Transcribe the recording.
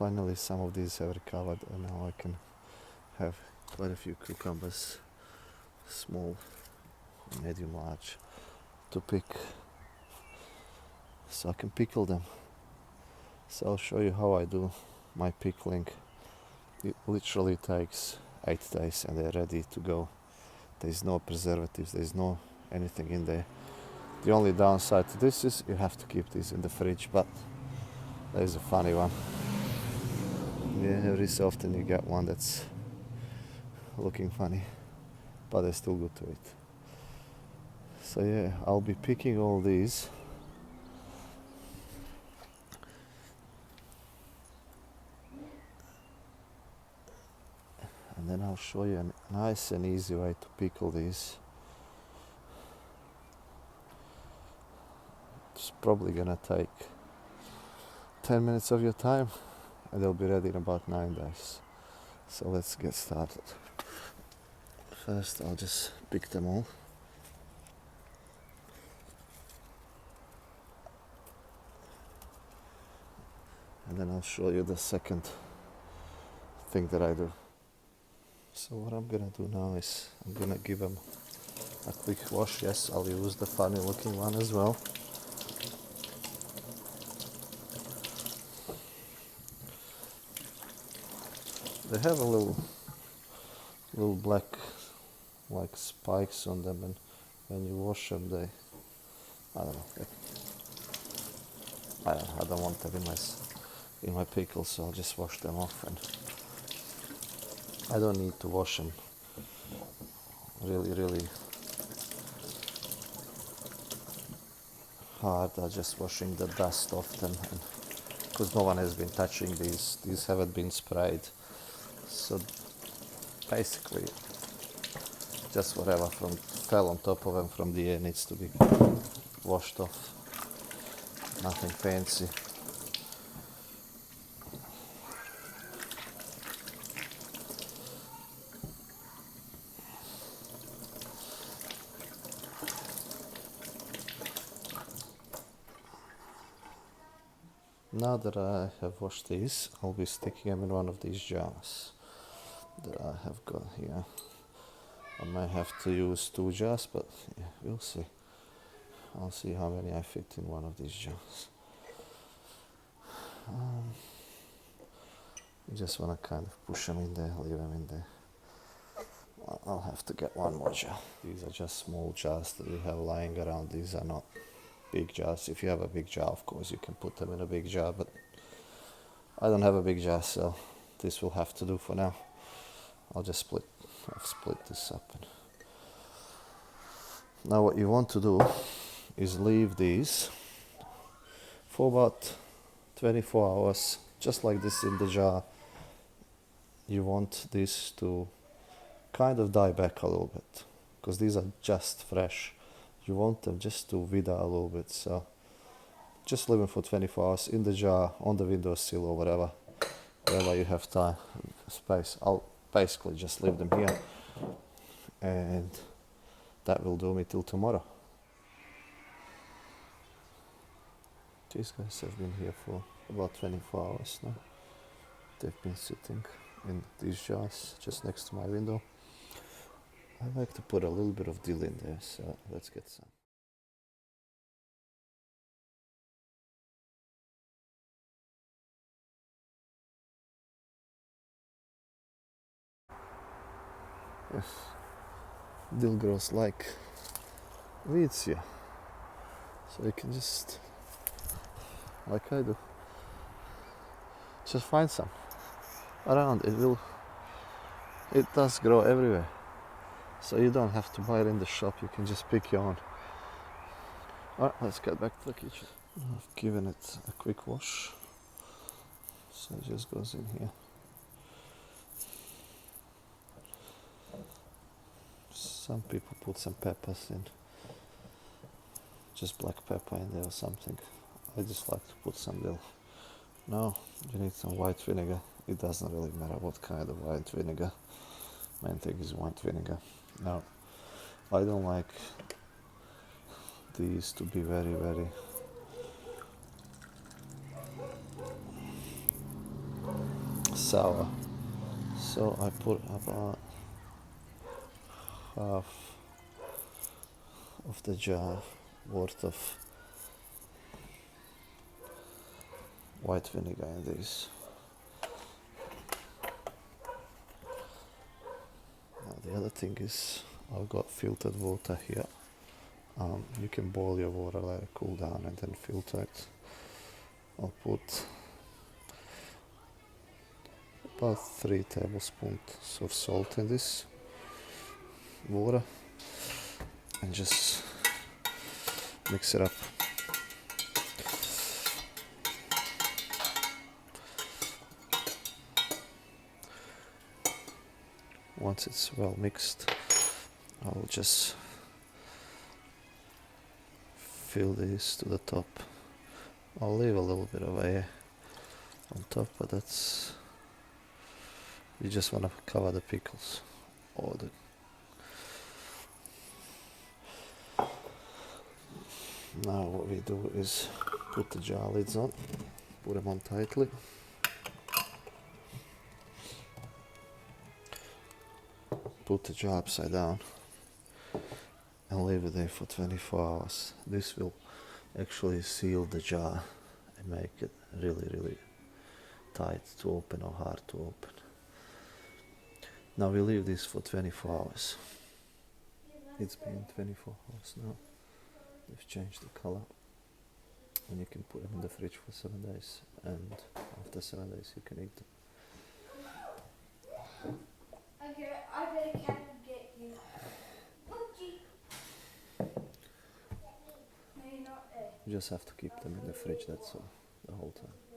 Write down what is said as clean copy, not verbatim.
finally some of these have recovered, and now I can have quite a few cucumbers, small, medium, large, to pick, so I can pickle them. So I'll show you how I do my pickling. It literally takes 8 days and they're ready to go. There's no preservatives, there's no anything in there. The only downside to this is you have to keep these in the fridge, but there's a funny one. Yeah, every so often you get one that's looking funny, but they're still good to eat. So yeah, I'll be picking all these. And then I'll show you a nice and easy way to pickle these. It's probably gonna take 10 minutes of your time, and they'll be ready in about 9 days. So let's get started. First I'll just pick them all. And then I'll show you the second thing that I do. So what I'm gonna do now is I'm gonna give them a quick wash. Yes, I'll use the funny looking one as well. They have a little black like spikes on them, and when you wash them they, I don't know, I don't want them in my pickles, so I'll just wash them off, and I don't need to wash them really hard. I'm just washing the dust off them, and because no one has been touching these haven't been sprayed, so basically just whatever fell on top of them from the air needs to be washed off. Nothing fancy. Now that I have washed these, I'll be sticking them in one of these jars that I have got here. I might have to use 2 jars, but yeah, we'll see. I'll see how many I fit in one of these jars. You just want to kind of push them in there, leave them in there. I'll have to get one more jar. These are just small jars that we have lying around. These are not big jars. If you have a big jar, of course you can put them in a big jar, but I don't have a big jar, so this will have to do for now. I've split this up. Now what you want to do is leave these for about 24 hours, just like this in the jar. You want this to kind of die back a little bit, because these are just fresh. You want them just to wither a little bit, so just leave them for 24 hours in the jar, on the windowsill or wherever you have time, space. I'll basically just leave them here, and that will do me till tomorrow. These guys have been here for about 24 hours now. They've been sitting in these jars just next to my window. I like to put a little bit of dill in there, so let's get some. Yes, dill grows like weeds here, so you can just, like I do, just find some around. It does grow everywhere, so you don't have to buy it in the shop. You can just pick your own. Alright, let's get back to the kitchen. I've given it a quick wash, so it just goes in here. Some people put some peppers in, just black pepper in there or something. I just like to put some dill. Now you need some white vinegar. It doesn't really matter what kind of white vinegar. Main thing is white vinegar. Now I don't like these to be very sour. So I put about half of the jar worth of white vinegar in this. Now the other thing is I've got filtered water here. You can boil your water, let it cool down and then filter it. I'll put about 3 tablespoons of salt in this water and just mix it up. Once it's well mixed, I'll just fill this to the top. I'll leave a little bit of air on top, but that's, you just want to cover the pickles or the now what we do is put the jar lids on, put them on tightly. Put the jar upside down and leave it there for 24 hours. This will actually seal the jar and make it really tight to open or hard to open. Now we leave this for 24 hours. It's been 24 hours now. We've changed the color and you can put them in the fridge for 7 days, and after 7 days you can eat them. Okay, I better come and get you. Poochie. No, you're not there. You just have to keep them in the fridge, that's all, the whole time.